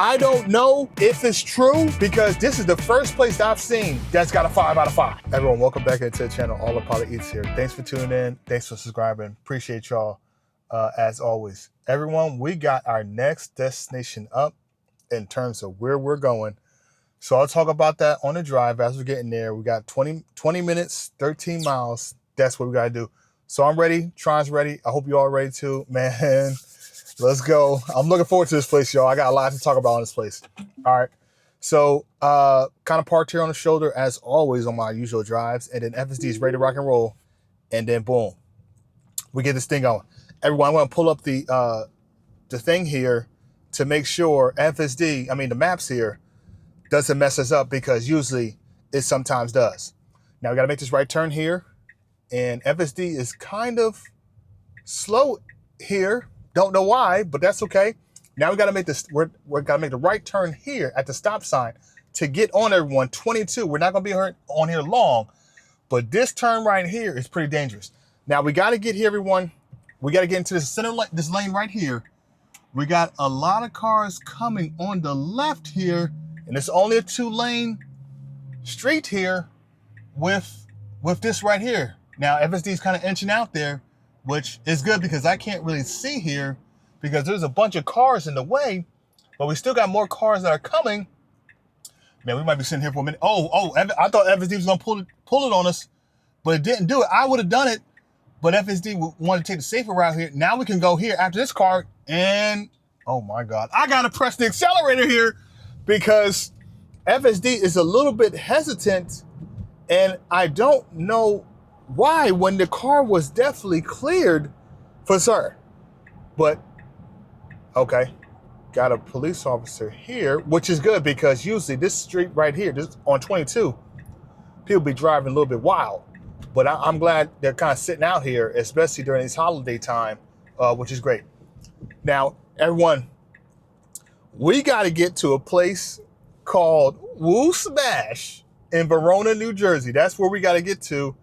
I don't know if it's true because this is the first place that I've seen that's got a 5 out of 5. Everyone, welcome back into the channel. AutopilotEats here. Thanks for tuning in. Thanks for subscribing. Appreciate y'all as always. Everyone, we got our next destination up in terms of where we're going. So I'll talk about that on the drive as we're getting there. We got 20 minutes, 13 miles. That's what we got to do. So I'm ready. Tron's ready. I hope you all ready too. Man, let's go. I'm looking forward to this place, y'all. I got a lot to talk about on this place. All right. So kind of parked here on the shoulder as always on my usual drives. And then FSD is ready to rock and roll. And then boom, we get this thing going. Everyone, I'm going to pull up the thing here to make sure the maps here, doesn't mess us up because usually it sometimes does. Now we got to make this right turn here. And FSD is kind of slow here. Don't know why, but that's okay. Now we got to make this, we're got to make the right turn here at the stop sign to get on everyone. 22, we're not going to be on here long, but this turn right here is pretty dangerous. Now we got to get here, everyone. We got to get into the center, this lane right here. We got a lot of cars coming on the left here, and it's only a 2-lane street here with this right here. Now FSD is kind of inching out there, which is good because I can't really see here because there's a bunch of cars in the way, but we still got more cars that are coming. Man, we might be sitting here for a minute. I thought FSD was gonna pull it on us, but it didn't do it. I would have done it, but FSD wanted to take the safer route here. Now we can go here after this car, and oh my God, I gotta press the accelerator here because FSD is a little bit hesitant, and I don't know why when the car was definitely cleared for sir. But okay, got a police officer here, which is good because usually this street right here, this on 22, people be driving a little bit wild. But I'm glad they're kind of sitting out here, especially during this holiday time, which is great. Now, everyone, we got to get to a place called WooSmash in Verona, New Jersey. That's where we got to get to.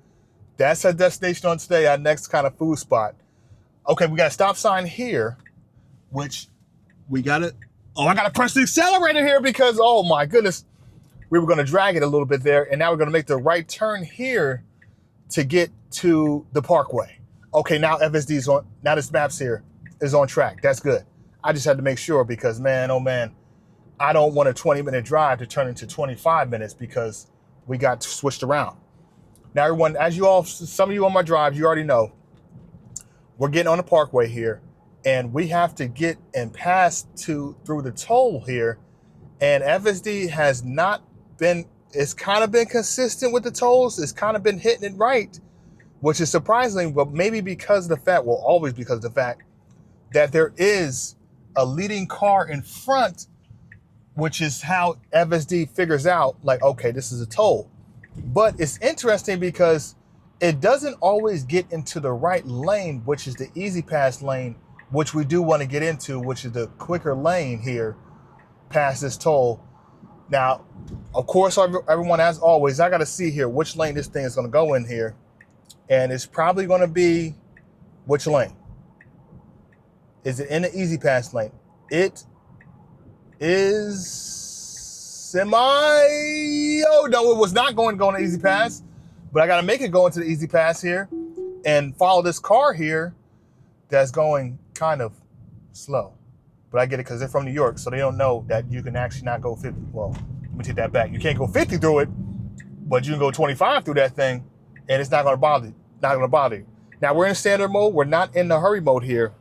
That's our destination on today, our next kind of food spot. Okay, we got a stop sign here, which we got to, I got to press the accelerator here because, oh my goodness, we were going to drag it a little bit there, and now we're going to make the right turn here to get to the parkway. Okay, now FSD's on, now this maps here is on track. That's good. I just had to make sure because, man, oh man, I don't want a 20-minute drive to turn into 25 minutes because we got switched around. Now, everyone, as you all, some of you on my drives, you already know, we're getting on the parkway here, and we have to get and pass through the toll here. And FSD has not been, it's kind of been consistent with the tolls. It's kind of been hitting it right, which is surprising, but maybe because of the fact, well, always because of the fact that there is a leading car in front, which is how FSD figures out, like, okay, this is a toll. But it's interesting because it doesn't always get into the right lane, which is the easy pass lane, which we do want to get into, which is the quicker lane here past this toll. Now, of course, everyone, as always, I got to see here which lane this thing is going to go in here. And it's probably going to be which lane? Is it in the easy pass lane? It is oh no, it was not going to go on the easy pass, but I got to make it go into the easy pass here and follow this car here that's going kind of slow. But I get it because they're from New York, so they don't know that you can actually not go 50. Well, let me take that back. You can't go 50 through it, but you can go 25 through that thing, and it's not going to bother you. Not going to bother you. Now, we're in standard mode. We're not in the hurry mode here,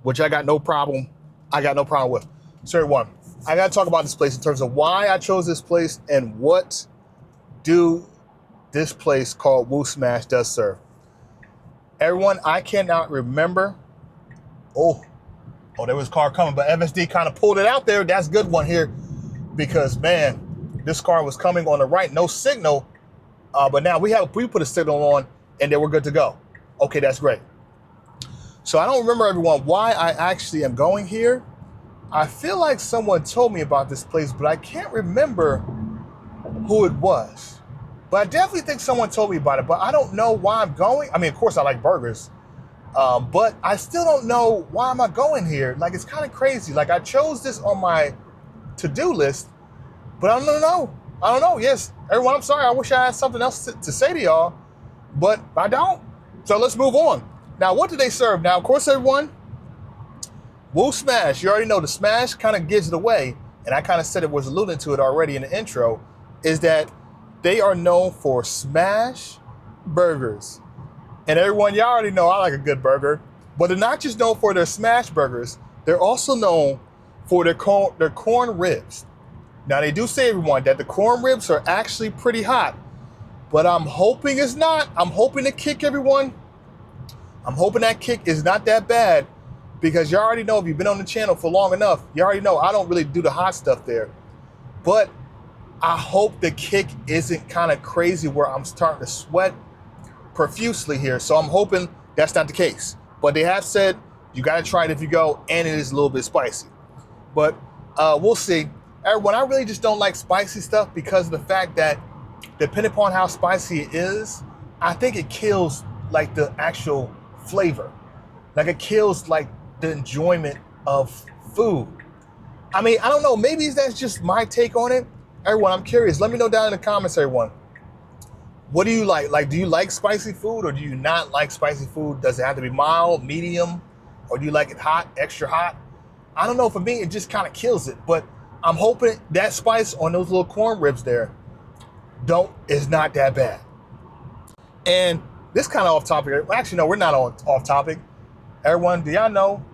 which I got no problem. I got no problem with. So, everyone, I got to talk about this place in terms of why I chose this place and what this place called WooSmash does serve. Everyone, I cannot remember. Oh, there was a car coming, but FSD kind of pulled it out there. That's a good one here because, man, this car was coming on the right, no signal. But now we put a signal on and then we're good to go. Okay, that's great. So I don't remember, everyone, why I actually am going here. I feel like someone told me about this place, but I can't remember who it was. But I definitely think someone told me about it, but I don't know why I'm going. I mean, of course, I like burgers. But I still don't know why am I going here. Like, it's kind of crazy. Like, I chose this on my to-do list, but I don't know. I don't know. Yes, everyone, I'm sorry. I wish I had something else to say to y'all, but I don't. So let's move on. Now, what do they serve? Now, of course, everyone, WooSmash. You already know the smash kind of gives it away, and I kind of said it, was alluding to it already in the intro, is that they are known for smash burgers. And everyone, y'all already know I like a good burger, but they're not just known for their smash burgers, they're also known for their corn ribs. Now, they do say, everyone, that the corn ribs are actually pretty hot, but I'm hoping it's not. I'm hoping the kick, everyone, I'm hoping that kick is not that bad, because you already know, if you've been on the channel for long enough, you already know I don't really do the hot stuff there. But I hope the kick isn't kind of crazy where I'm starting to sweat profusely here. So I'm hoping that's not the case. But they have said you got to try it if you go, and it is a little bit spicy. But we'll see. Everyone, I really just don't like spicy stuff because of the fact that depending upon how spicy it is, I think it kills like the actual flavor. Like, it kills like the enjoyment of food. I mean, I don't know, maybe that's just my take on it. Everyone, I'm curious. Let me know down in the comments, everyone. What do you like? Like, do you like spicy food, or do you not like spicy food? Does it have to be mild, medium, or do you like it hot, extra hot? I don't know. For me, it just kind of kills it. But I'm hoping that spice on those little corn ribs there is not that bad. And this kind of off topic. Actually, no, we're not off topic. Everyone, do y'all know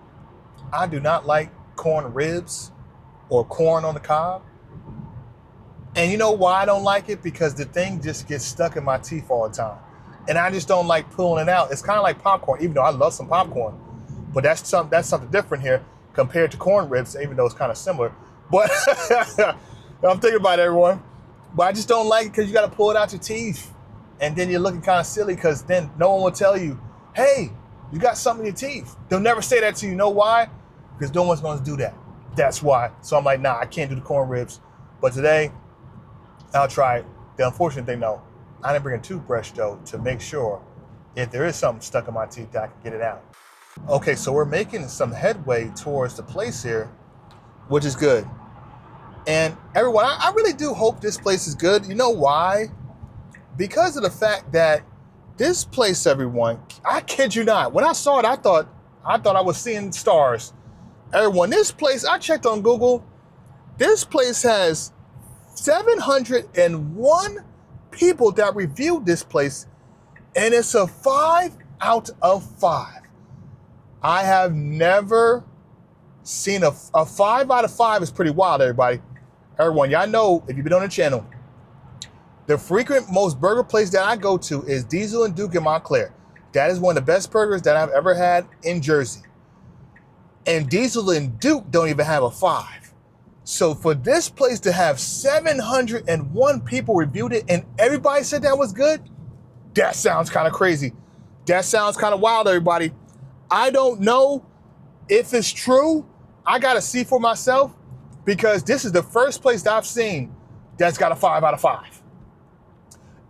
I do not like corn ribs or corn on the cob? And you know why I don't like it? Because the thing just gets stuck in my teeth all the time. And I just don't like pulling it out. It's kind of like popcorn, even though I love some popcorn. But that's something different here compared to corn ribs, even though it's kind of similar. But I'm thinking about it, everyone. But I just don't like it because you got to pull it out your teeth. And then you're looking kind of silly because then no one will tell you, hey, you got something in your teeth. They'll never say that to you. You know why? Because no one's going to do that. That's why. So I'm like, nah, I can't do the corn ribs. But today, I'll try it. The unfortunate thing, though, I didn't bring a toothbrush, though, to make sure if there is something stuck in my teeth that I can get it out. Okay, so we're making some headway towards the place here, which is good. And everyone, I really do hope this place is good. You know why? Because of the fact that this place, everyone, I kid you not, when I saw it, I thought I was seeing stars. Everyone, this place, I checked on Google, this place has 701 people that reviewed this place, and it's a 5 out of 5. I have never seen a 5 out of 5 is pretty wild, everybody. Everyone, y'all know, if you've been on the channel, the frequent most burger place that I go to is Diesel and Duke in Montclair. That is one of the best burgers that I've ever had in Jersey. And Diesel and Duke don't even have a 5. So for this place to have 701 people reviewed it and everybody said that was good, that sounds kind of crazy. That sounds kind of wild, everybody. I don't know if it's true. I got to see for myself, because this is the first place that I've seen that's got a 5 out of 5.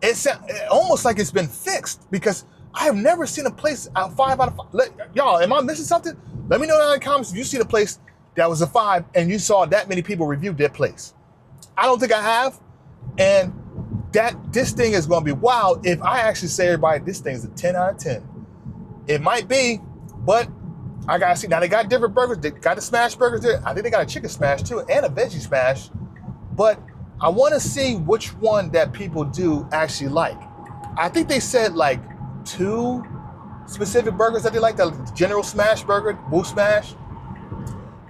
It's almost like it's been fixed, because I have never seen a place out 5 out of 5. Y'all, am I missing something? Let me know down in the comments if you see the place that was a 5 and you saw that many people reviewed that place. I don't think I have. And this thing is going to be wild if I actually say, everybody, this thing's a 10 out of 10. It might be, but I got to see. Now, they got different burgers. They got the smash burgers there. I think they got a chicken smash too, and a veggie smash. But I want to see which one that people do actually like. I think they said like 2 specific burgers that they like. The general smash burger, WooSmash.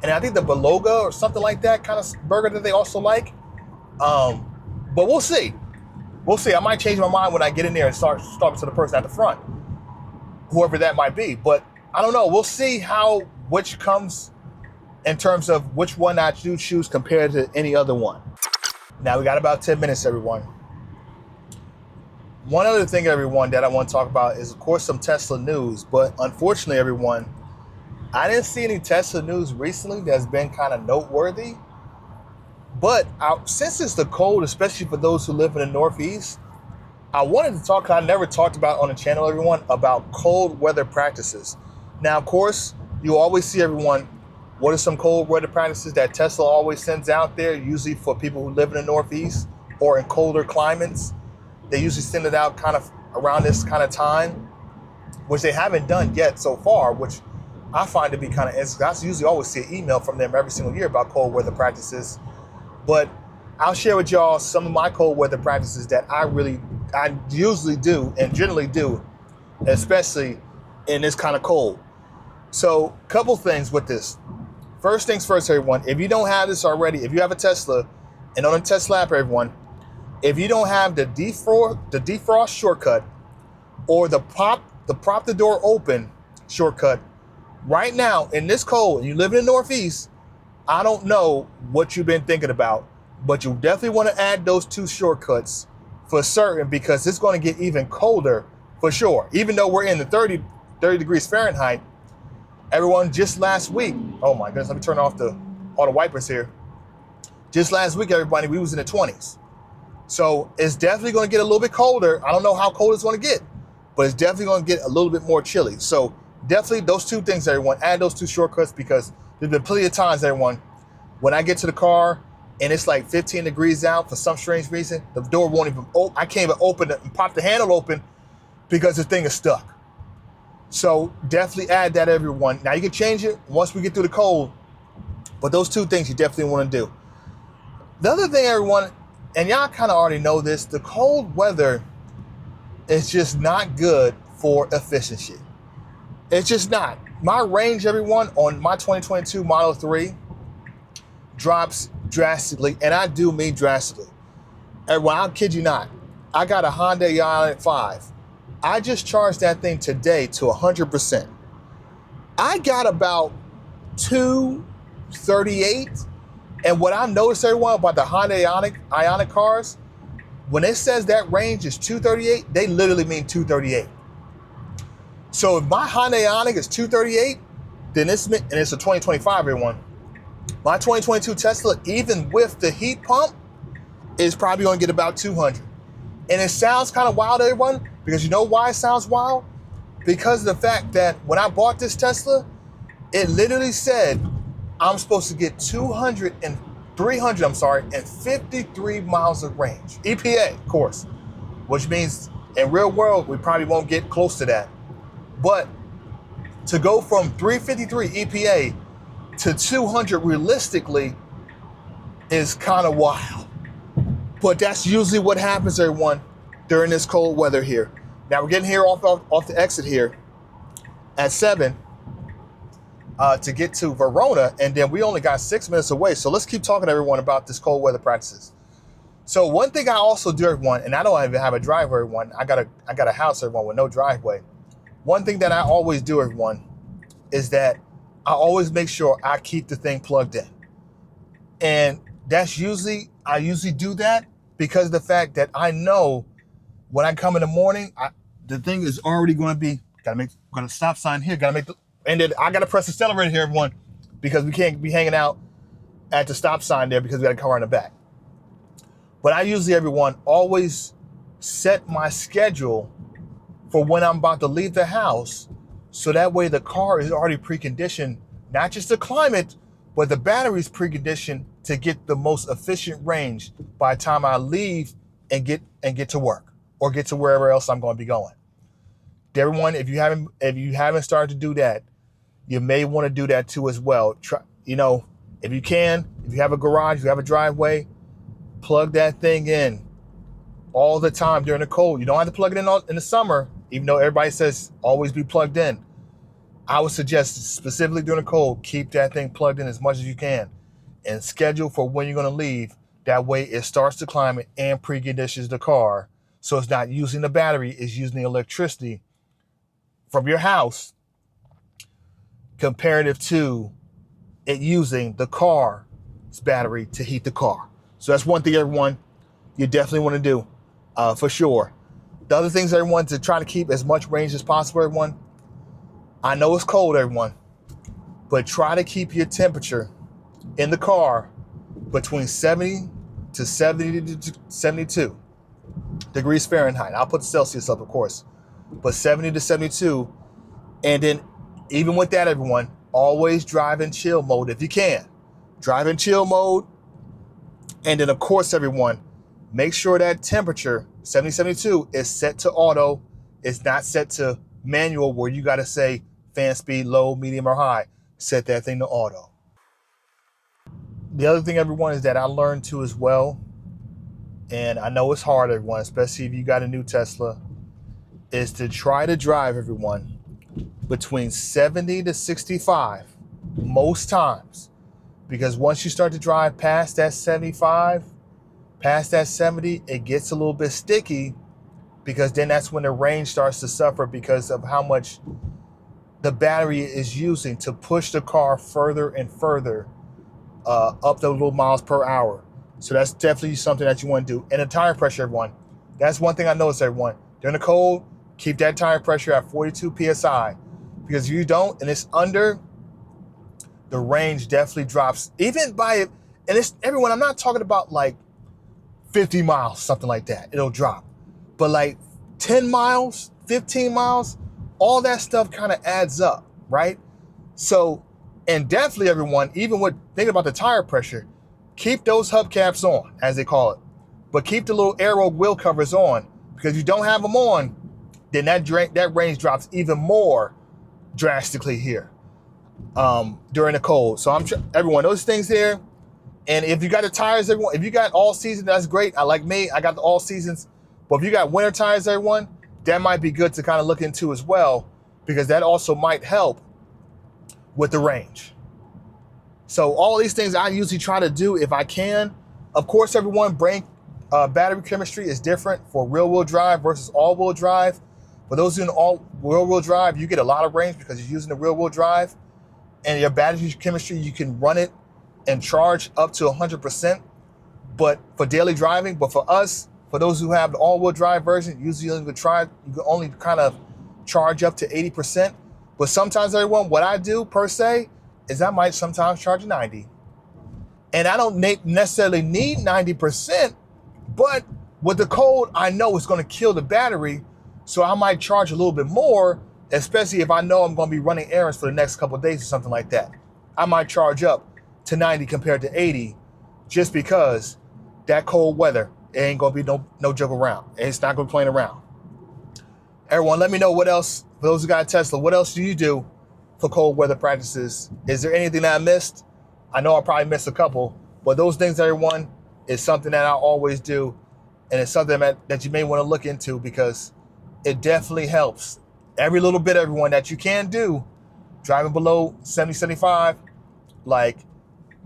And I think the Bulgogi or something like that kind of burger that they also like. But we'll see. We'll see. I might change my mind when I get in there and start talking to the person at the front, whoever that might be. But I don't know. We'll see which comes in terms of which one I do choose compared to any other one. Now, we got about 10 minutes, everyone. One other thing, everyone, that I want to talk about is, of course, some Tesla news. But unfortunately, everyone, I didn't see any Tesla news recently that's been kind of noteworthy. But since it's the cold, especially for those who live in the Northeast, I wanted to talk, I never talked about on the channel, everyone, about cold weather practices. Now, of course, you always see everyone, what are some cold weather practices that Tesla always sends out there, usually for people who live in the Northeast or in colder climates. They usually send it out kind of around this kind of time, which they haven't done yet so far, which I find to be kind of interesting. I usually always see an email from them every single year about cold weather practices. But I'll share with y'all some of my cold weather practices that I usually do and generally do, especially in this kind of cold. So, couple things with this. First things first, everyone, if you don't have this already, if you have a Tesla, and on a Tesla app, everyone, if you don't have the defrost shortcut or the prop the door open shortcut, right now in this cold, and you live in the Northeast, I don't know what you've been thinking about, but you definitely want to add those two shortcuts for certain, because it's going to get even colder for sure. Even though we're in the 30 degrees Fahrenheit, everyone, just last week, oh my goodness, let me turn off all the wipers here. Just last week, everybody, we was in the 20s. So it's definitely going to get a little bit colder. I don't know how cold it's going to get, but it's definitely going to get a little bit more chilly. So definitely those two things, everyone, add those two shortcuts, because there's been plenty of times, everyone, when I get to the car and it's like 15 degrees out for some strange reason, the door won't even open. I can't even open it and pop the handle open because the thing is stuck. So definitely add that, everyone. Now you can change it once we get through the cold, but those two things you definitely want to do. The other thing, everyone, and y'all kind of already know this, the cold weather is just not good for efficiency. It's just not. My range, everyone, on my 2022 Model 3 drops drastically, and I do mean drastically. Everyone, I'll kid you not. I got a Honda Ioniq 5. I just charged that thing today to 100%. I got about 238. And what I noticed, everyone, about the Honda Ioniq cars, when it says that range is 238, they literally mean 238. So if my Honda Ioniq is 238, then it's a 2025, everyone. My 2022 Tesla, even with the heat pump, is probably going to get about 200. And it sounds kind of wild, everyone, because you know why it sounds wild? Because of the fact that when I bought this Tesla, it literally said I'm supposed to get 353 miles of range. EPA, of course, which means in real world, we probably won't get close to that. But to go from 353 EPA to 200 realistically is kind of wild. But that's usually what happens, everyone, during this cold weather here. Now we're getting here off the exit here at 7 to get to Verona, and then we only got 6 minutes away. So let's keep talking to everyone about this cold weather practices. So one thing I also do, everyone, and I don't even have a driveway, everyone. I got a house, everyone, with no driveway. One thing that I always do, everyone, is that I always make sure I keep the thing plugged in. And I usually do that because of the fact that I know when I come in the morning, the thing is already going to be, got a stop sign here, and then I got to press the accelerator here, everyone, because we can't be hanging out at the stop sign there because we got a car in the back. But I usually, everyone, always set my schedule for when I'm about to leave the house, so that way the car is already preconditioned, not just the climate, but the battery's preconditioned to get the most efficient range by the time I leave and get to work or get to wherever else I'm going to be going. Everyone, if you haven't started to do that, you may want to do that too as well. Try, if you have a garage, you have a driveway, plug that thing in all the time during the cold. You don't have to plug it in the summer, even though everybody says always be plugged in. I would suggest specifically during the cold, keep that thing plugged in as much as you can and schedule for when you're going to leave. That way it starts the climate and preconditions the car. So it's not using the battery, it's using the electricity from your house comparative to it using the car's battery to heat the car. So that's one thing, everyone, you definitely want to do for sure. The other things, everyone, to try to keep as much range as possible, everyone. I know it's cold, everyone, but try to keep your temperature in the car between 70 to 72 degrees Fahrenheit. I'll put Celsius up, of course, but 70 to 72. And then Even with that, everyone, always drive in chill mode if you can. Drive in chill mode. And then, of course, everyone, make sure that temperature, 7072, is set to auto. It's not set to manual where you got to say fan speed, low, medium, or high. Set that thing to auto. The other thing, everyone, is that I learned too as well, and I know it's hard, everyone, especially if you got a new Tesla, is to try to drive, everyone, between 70 to 65 most times. Because once you start to drive past that 75, past that 70, it gets a little bit sticky, because then that's when the range starts to suffer because of how much the battery is using to push the car further and further up the little miles per hour. So that's definitely something that you want to do. And the tire pressure, everyone. That's one thing I noticed, everyone. During the cold, keep that tire pressure at 42 PSI. Because if you don't, and it's under, the range definitely drops. Even by it, and it's, everyone, I'm not talking about like 50 miles, something like that. It'll drop. But like 10 miles, 15 miles, all that stuff kind of adds up, right? So, and definitely, everyone, even with thinking about the tire pressure, keep those hubcaps on, as they call it. But keep the little aero wheel covers on, because if you don't have them on, then that range drops even more drastically here during the cold. So everyone, those things there. And if you got the tires, everyone, if you got all season, that's great. Like me, I got the all seasons. But if you got winter tires, everyone, that might be good to kind of look into as well, because that also might help with the range. So all these things I usually try to do if I can. Of course, everyone, battery chemistry is different for rear-wheel drive versus all-wheel drive. For those doing all rear-wheel drive, you get a lot of range because you're using the rear-wheel drive. And your battery chemistry, you can run it and charge up to 100%, but for daily driving. But for us, for those who have the all-wheel drive version, usually you can only kind of charge up to 80%. But sometimes, everyone, what I do per se is I might sometimes charge 90. And I don't necessarily need 90%, but with the cold, I know it's going to kill the battery. So I might charge a little bit more, especially if I know I'm going to be running errands for the next couple of days or something like that. I might charge up to 90 compared to 80, just because that cold weather, it ain't going to be no joke around. It's not going to be playing around. Everyone, let me know what else, for those who got a Tesla, what else do you do for cold weather practices? Is there anything that I missed? I know I probably missed a couple, but those things, everyone, is something that I always do, and it's something that you may want to look into, because it definitely helps. Every little bit, everyone, that you can do, driving below 70, 75, like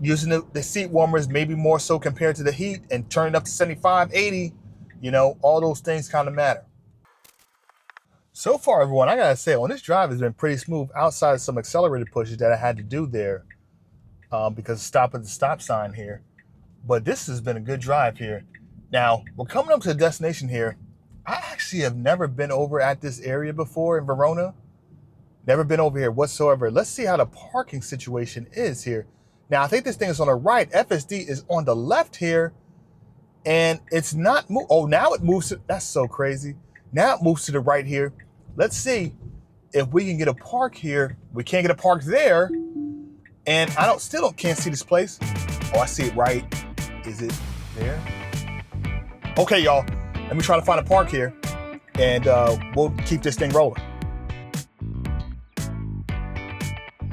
using the seat warmers, maybe more so compared to the heat, and turning up to 75, 80, all those things kind of matter. So far, everyone, I gotta say, on this drive has been pretty smooth, outside of some accelerated pushes that I had to do there because of stop at the stop sign here. But this has been a good drive here. Now, we're coming up to the destination here. I actually have never been over at this area before in Verona. Never been over here whatsoever. Let's see how the parking situation is here. Now, I think this thing is on the right. FSD is on the left here. And it's not, oh, now it moves to, that's so crazy. Now it moves to the right here. Let's see if we can get a park here. We can't get a park there. And I can't see this place. Oh, I see it right. Is it there? Okay, y'all. Let me try to find a park here, and we'll keep this thing rolling.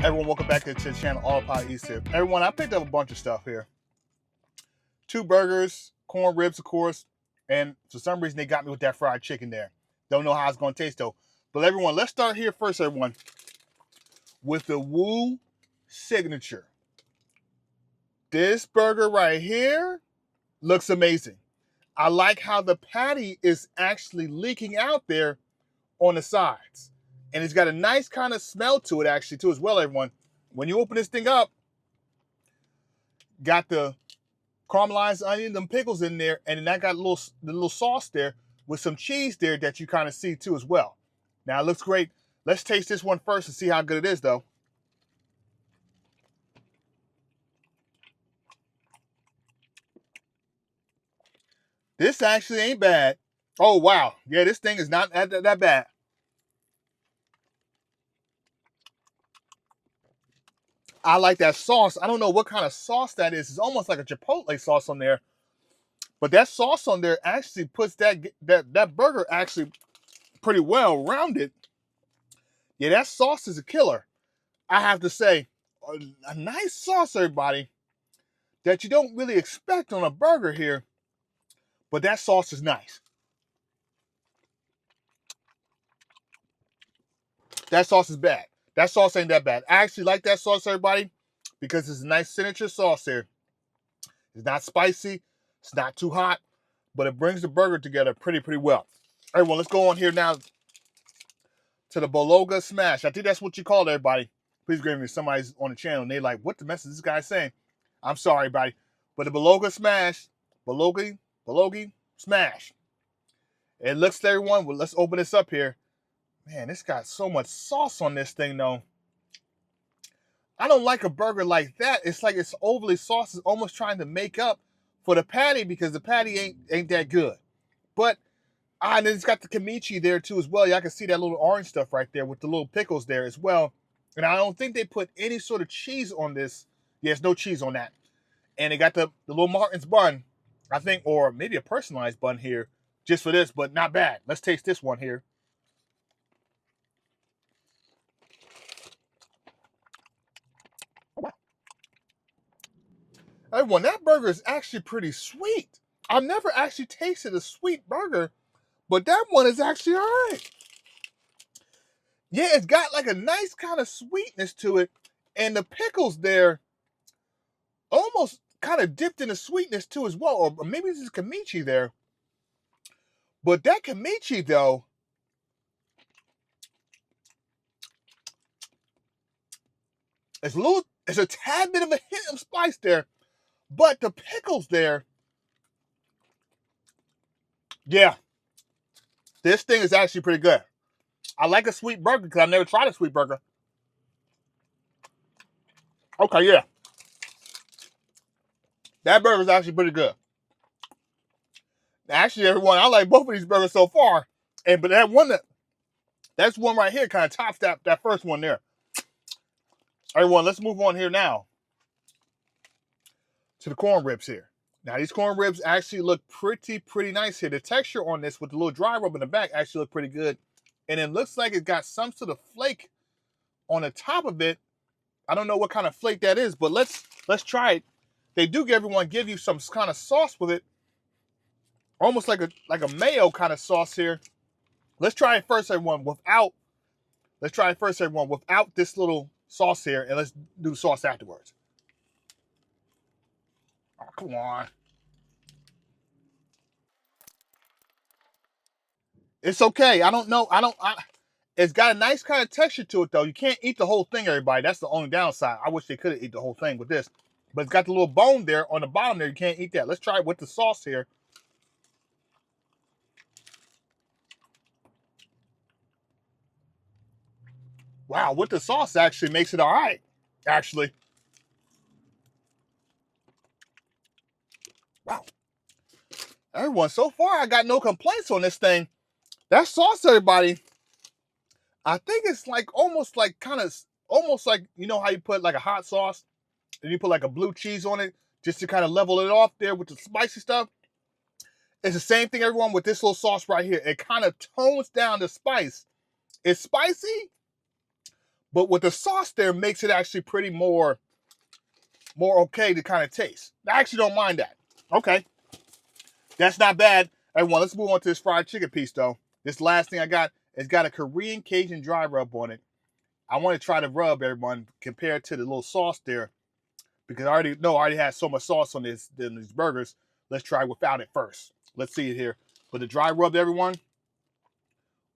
Everyone, welcome back to the channel, AutopilotEats here. Everyone, I picked up a bunch of stuff here. 2 burgers, corn ribs, of course, and for some reason they got me with that fried chicken there. Don't know how it's going to taste though. But everyone, let's start here first, everyone, with the Woo signature. This burger right here looks amazing. I like how the patty is actually leaking out there on the sides. And it's got a nice kind of smell to it actually too as well, everyone. When you open this thing up, got the caramelized onion, them pickles in there, and then that got the little sauce there with some cheese there that you kind of see too as well. Now it looks great. Let's taste this one first and see how good it is though. This actually ain't bad. Oh, wow. Yeah, this thing is not that bad. I like that sauce. I don't know what kind of sauce that is. It's almost like a Chipotle sauce on there. But that sauce on there actually puts that burger actually pretty well rounded. Yeah, that sauce is a killer. I have to say, a nice sauce, everybody, that you don't really expect on a burger here. But that sauce is nice. That sauce is bad. That sauce ain't that bad. I actually like that sauce, everybody, because it's a nice signature sauce here. It's not spicy. It's not too hot. But it brings the burger together pretty well. Everyone, let's go on here now to the Bulgogi Smash. I think that's what you call it, everybody. Please grant me somebody's on the channel and they're like, what the mess is this guy saying? I'm sorry, everybody. But the Bulgogi Smash, Bulgogi Smash. It looks to everyone, well, let's open this up here. Man, this got so much sauce on this thing, though. I don't like a burger like that. It's like it's overly sauce. It's almost trying to make up for the patty because the patty ain't that good. But and then it's got the kimchi there too as well. Y'all can see that little orange stuff right there with the little pickles there as well. And I don't think they put any sort of cheese on this. Yeah, there's no cheese on that. And they got the little Martin's bun, I think, or maybe a personalized bun here just for this, but not bad. Let's taste this one here. Everyone, that burger is actually pretty sweet. I've never actually tasted a sweet burger, but that one is actually all right. Yeah, it's got like a nice kind of sweetness to it. And the pickles there almost kind of dipped in the sweetness too as well. Or maybe this is kimchi there. But that kimchi though, it's a tad bit of a hint of spice there. But the pickles there, yeah, this thing is actually pretty good. I like a sweet burger because I've never tried a sweet burger. Okay, yeah. That burger is actually pretty good. Actually, everyone, I like both of these burgers so far. But that's one right here kind of tops that first one there. Everyone, let's move on here now to the corn ribs here. Now, these corn ribs actually look pretty nice here. The texture on this with the little dry rub in the back actually look pretty good. And it looks like it got some sort of flake on the top of it. I don't know what kind of flake that is, but let's try it. They do give you some kind of sauce with it. Almost like a mayo kind of sauce here. Let's try it first, everyone, without this little sauce here, and let's do the sauce afterwards. Oh, come on. It's okay. I don't know. It's got a nice kind of texture to it, though. You can't eat the whole thing, everybody. That's the only downside. I wish they could have eaten the whole thing with this. But it's got the little bone there on the bottom there. You can't eat that. Let's try it with the sauce here. Wow, with the sauce actually makes it all right, actually. Wow. Everyone, so far I got no complaints on this thing. That sauce, everybody, I think it's like almost like you know how you put like a hot sauce and you put like a blue cheese on it just to kind of level it off there with the spicy stuff. It's the same thing, everyone, with this little sauce right here. It kind of tones down the spice. It's spicy, but with the sauce there makes it actually pretty more okay to kind of taste. I actually don't mind that. Okay. That's not bad. Everyone, let's move on to this fried chicken piece, though. This last thing I got, it's got a Korean Cajun dry rub on it. I want to try to rub, everyone, compared to the little sauce there, because I already had so much sauce on these burgers. Let's try without it first. Let's see it here. But the dry rub, everyone,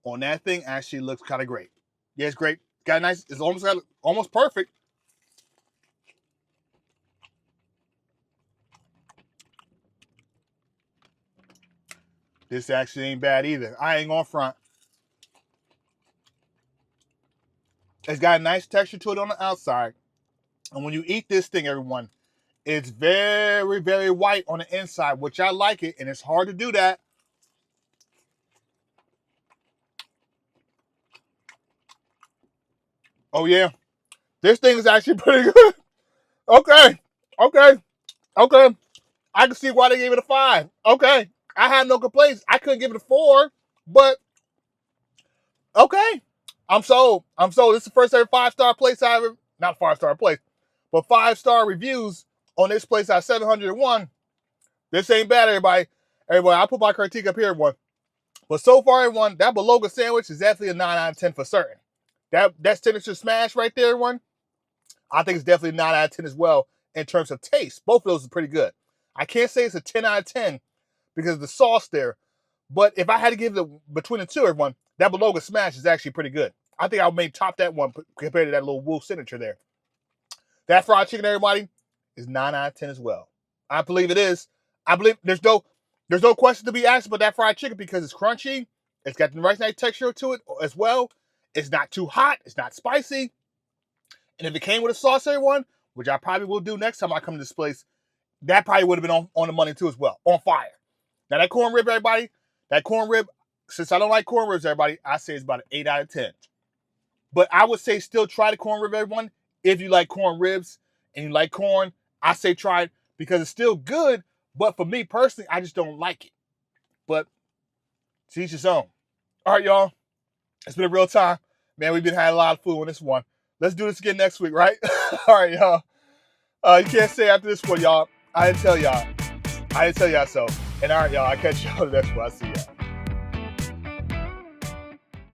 on that thing actually looks kind of great. Yeah, it's great. Got a nice, it's almost perfect. This actually ain't bad either. I ain't gonna front. It's got a nice texture to it on the outside. And when you eat this thing, everyone, it's very white on the inside, which I like it, and it's hard to do that. Oh, yeah. This thing is actually pretty good. Okay. Okay. Okay. I can see why they gave it a 5. Okay. I had no complaints. I couldn't give it a 4, but okay. I'm sold. I'm sold. This is the first ever 5-star place I ever, not 5-star place, but 5-star reviews on this place at 701. This ain't bad, everybody. Everybody, I'll put my critique up here, everyone. But so far, everyone, that Bulgogi sandwich is definitely a 9 out of 10 for certain. That signature smash right there, everyone, I think it's definitely 9 out of 10 as well in terms of taste. Both of those are pretty good. I can't say it's a 10 out of 10 because of the sauce there. But if I had to give it between the two, everyone, that Bulgogi smash is actually pretty good. I think I would maybe top that one compared to that little Wolf signature there. That fried chicken, everybody, is 9 out of 10 as well. I believe it is. I believe there's no question to be asked about that fried chicken because it's crunchy. It's got the right nice texture to it as well. It's not too hot. It's not spicy. And if it came with a sauce, everyone, which I probably will do next time I come to this place, that probably would have been on the money too as well, on fire. Now that corn rib, everybody, since I don't like corn ribs, everybody, I say it's about an 8 out of 10. But I would say still try the corn rib, everyone. If you like corn ribs and you like corn, I say try it because it's still good. But for me personally, I just don't like it. But to each his own. All right, y'all. It's been a real time. Man, we've been having a lot of food on this one. Let's do this again next week, right? All right, y'all. You can't say after this one, y'all. I didn't tell y'all so. And all right, y'all. I'll catch y'all on the next one. I'll see y'all.